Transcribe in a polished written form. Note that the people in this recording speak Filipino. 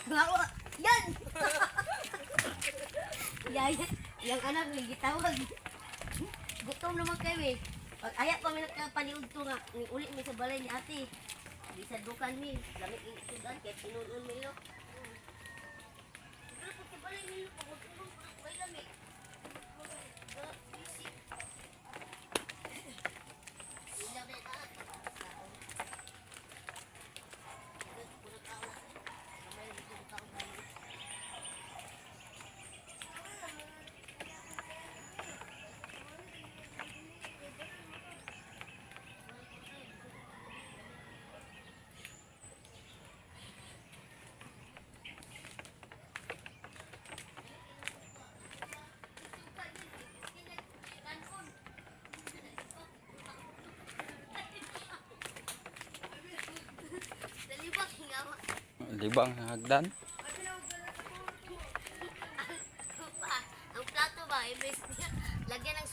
Ngawa. Yan! Yang anak may gitawag. Gutom naman kayo eh. Pag ayak pa may nakapaniud to nga, uli mi sa balay ni ate. Bisa dukan mi. Lamig yung isudan, kaya pinunon mi lo. Pero pag sa balay mi lo, pagutulong ko na may lamig. Libang hagdan. Ang plato ba, imbes niya, lagyan ng